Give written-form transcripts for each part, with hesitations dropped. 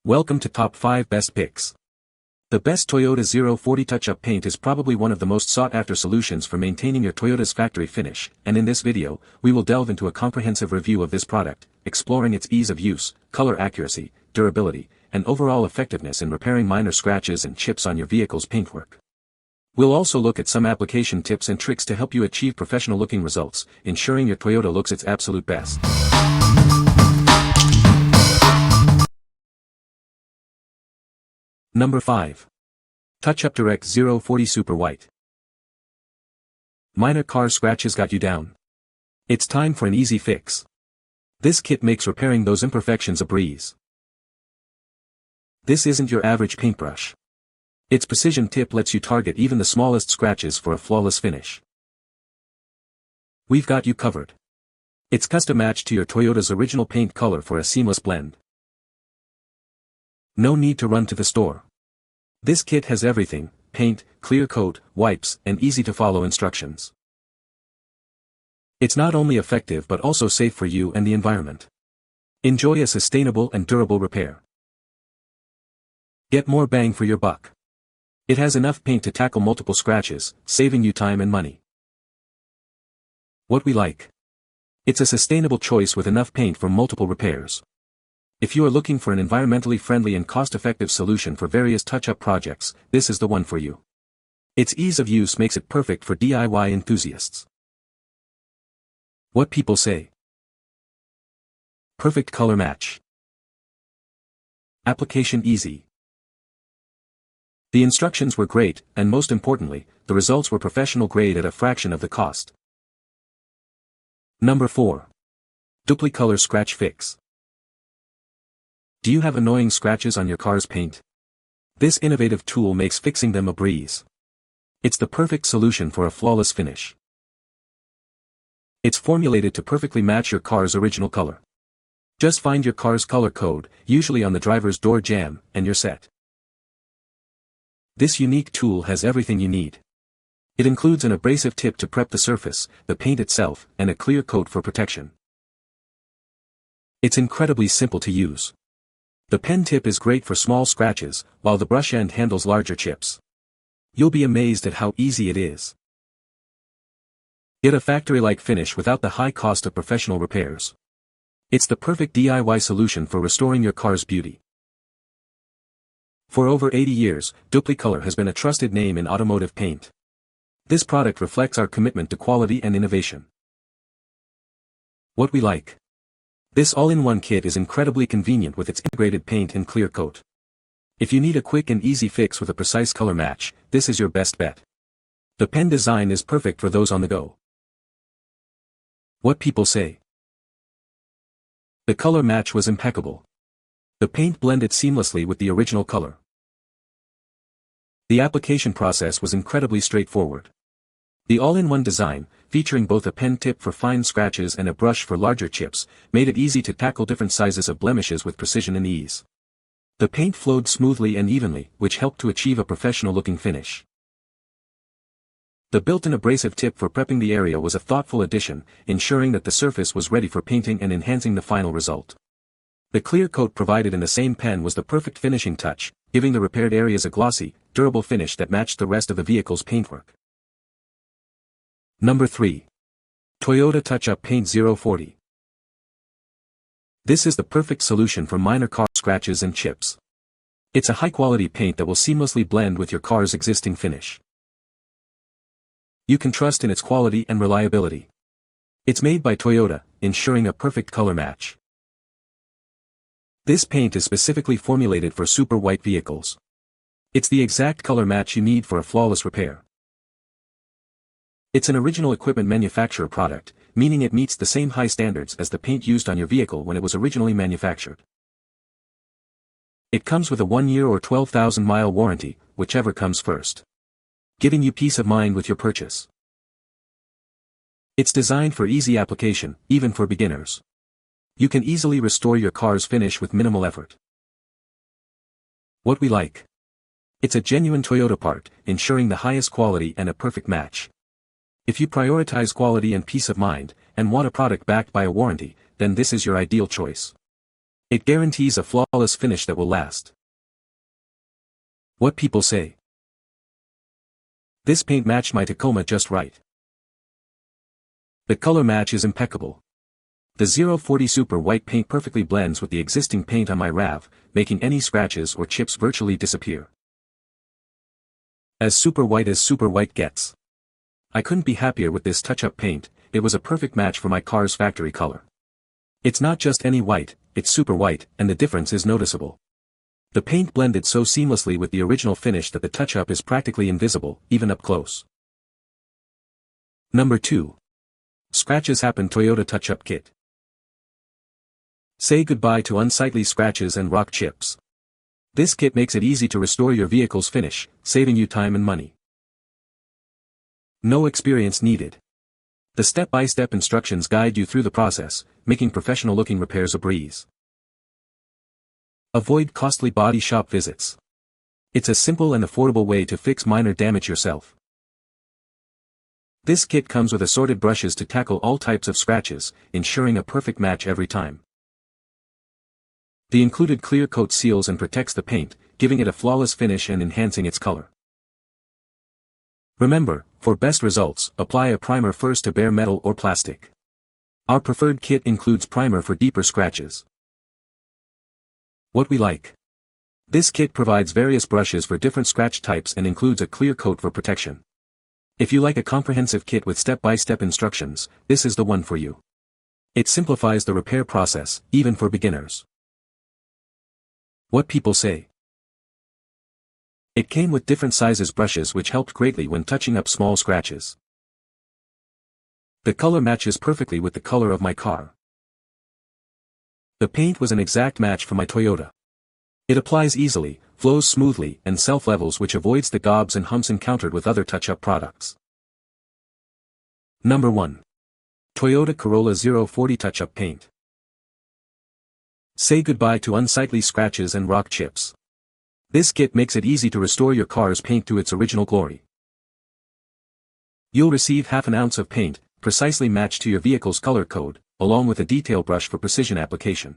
Welcome to Top 5 Best Picks. The best Toyota 040 touch-up paint is probably one of the most sought-after solutions for maintaining your Toyota's factory finish, and in this video, we will delve into a comprehensive review of this product, exploring its ease of use, color accuracy, durability, and overall effectiveness in repairing minor scratches and chips on your vehicle's paintwork. We'll also look at some application tips and tricks to help you achieve professional-looking results, ensuring your Toyota looks its absolute best. Number 5. TouchUpDirect 040 Super White. Minor car scratches got you down? It's time for an easy fix. This kit makes repairing those imperfections a breeze. This isn't your average paintbrush. Its precision tip lets you target even the smallest scratches for a flawless finish. We've got you covered. It's custom matched to your Toyota's original paint color for a seamless blend. No need to run to the store. This kit has everything: paint, clear coat, wipes, and easy-to-follow instructions. It's not only effective but also safe for you and the environment. Enjoy a sustainable and durable repair. Get more bang for your buck. It has enough paint to tackle multiple scratches, saving you time and money. What we like. It's a sustainable choice with enough paint for multiple repairs. If you are looking for an environmentally friendly and cost-effective solution for various touch-up projects, this is the one for you. Its ease of use makes it perfect for DIY enthusiasts. What people say. Perfect color match. Application easy. The instructions were great, and most importantly, the results were professional grade at a fraction of the cost. Number 4. Dupli-Color Scratch Fix. Do you have annoying scratches on your car's paint? This innovative tool makes fixing them a breeze. It's the perfect solution for a flawless finish. It's formulated to perfectly match your car's original color. Just find your car's color code, usually on the driver's door jamb, and you're set. This unique tool has everything you need. It includes an abrasive tip to prep the surface, the paint itself, and a clear coat for protection. It's incredibly simple to use. The pen tip is great for small scratches, while the brush end handles larger chips. You'll be amazed at how easy it is. Get a factory-like finish without the high cost of professional repairs. It's the perfect DIY solution for restoring your car's beauty. For over 80 years, Dupli-Color has been a trusted name in automotive paint. This product reflects our commitment to quality and innovation. What we like. This all-in-one kit is incredibly convenient with its integrated paint and clear coat. If you need a quick and easy fix with a precise color match, this is your best bet. The pen design is perfect for those on the go. What people say. The color match was impeccable. The paint blended seamlessly with the original color. The application process was incredibly straightforward. The all-in-one design, featuring both a pen tip for fine scratches and a brush for larger chips, made it easy to tackle different sizes of blemishes with precision and ease. The paint flowed smoothly and evenly, which helped to achieve a professional-looking finish. The built-in abrasive tip for prepping the area was a thoughtful addition, ensuring that the surface was ready for painting and enhancing the final result. The clear coat provided in the same pen was the perfect finishing touch, giving the repaired areas a glossy, durable finish that matched the rest of the vehicle's paintwork. Number 3. Toyota Touch-Up Paint 040. This is the perfect solution for minor car scratches and chips. It's a high-quality paint that will seamlessly blend with your car's existing finish. You can trust in its quality and reliability. It's made by Toyota, ensuring a perfect color match. This paint is specifically formulated for super white vehicles. It's the exact color match you need for a flawless repair. It's an original equipment manufacturer product, meaning it meets the same high standards as the paint used on your vehicle when it was originally manufactured. It comes with a 1-year or 12,000-mile warranty, whichever comes first, giving you peace of mind with your purchase. It's designed for easy application, even for beginners. You can easily restore your car's finish with minimal effort. What we like. It's a genuine Toyota part, ensuring the highest quality and a perfect match. If you prioritize quality and peace of mind, and want a product backed by a warranty, then this is your ideal choice. It guarantees a flawless finish that will last. What people say. This paint matched my Tacoma just right. The color match is impeccable. The 040 Super White paint perfectly blends with the existing paint on my RAV, making any scratches or chips virtually disappear. As super white gets. I couldn't be happier with this touch-up paint. It was a perfect match for my car's factory color. It's not just any white, it's super white, and the difference is noticeable. The paint blended so seamlessly with the original finish that the touch-up is practically invisible, even up close. Number 2. ScratchesHappen Toyota Touch-Up Kit. Say goodbye to unsightly scratches and rock chips. This kit makes it easy to restore your vehicle's finish, saving you time and money. No experience needed. The step-by-step instructions guide you through the process, making professional-looking repairs a breeze. Avoid costly body shop visits. It's a simple and affordable way to fix minor damage yourself. This kit comes with assorted brushes to tackle all types of scratches, ensuring a perfect match every time. The included clear coat seals and protects the paint, giving it a flawless finish and enhancing its color. Remember, for best results, apply a primer first to bare metal or plastic. Our preferred kit includes primer for deeper scratches. What we like. This kit provides various brushes for different scratch types and includes a clear coat for protection. If you like a comprehensive kit with step-by-step instructions, this is the one for you. It simplifies the repair process, even for beginners. What people say. It came with different sizes brushes which helped greatly when touching up small scratches. The color matches perfectly with the color of my car. The paint was an exact match for my Toyota. It applies easily, flows smoothly, and self-levels, which avoids the gobs and humps encountered with other touch-up products. Number 1. Toyota Corolla 040 Touch-Up Paint. Say goodbye to unsightly scratches and rock chips. This kit makes it easy to restore your car's paint to its original glory. You'll receive half an ounce of paint, precisely matched to your vehicle's color code, along with a detail brush for precision application.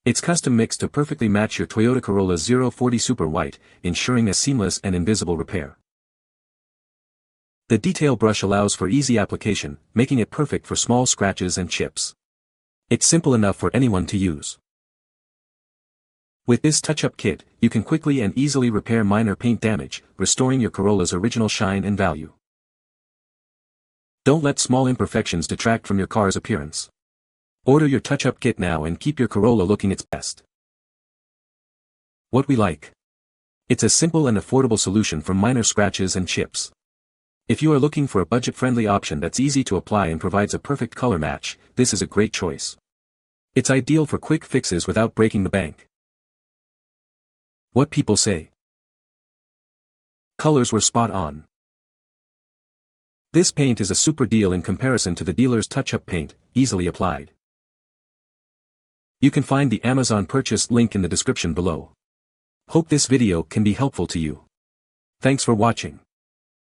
It's custom mixed to perfectly match your Toyota Corolla 040 Super White, ensuring a seamless and invisible repair. The detail brush allows for easy application, making it perfect for small scratches and chips. It's simple enough for anyone to use. With this touch-up kit, you can quickly and easily repair minor paint damage, restoring your Corolla's original shine and value. Don't let small imperfections detract from your car's appearance. Order your touch-up kit now and keep your Corolla looking its best. What we like. It's a simple and affordable solution for minor scratches and chips. If you are looking for a budget-friendly option that's easy to apply and provides a perfect color match, this is a great choice. It's ideal for quick fixes without breaking the bank. What people say. Colors were spot on. This paint is a super deal in comparison to the dealer's touch-up paint, easily applied. You can find the Amazon purchase link in the description below. Hope this video can be helpful to you. Thanks for watching.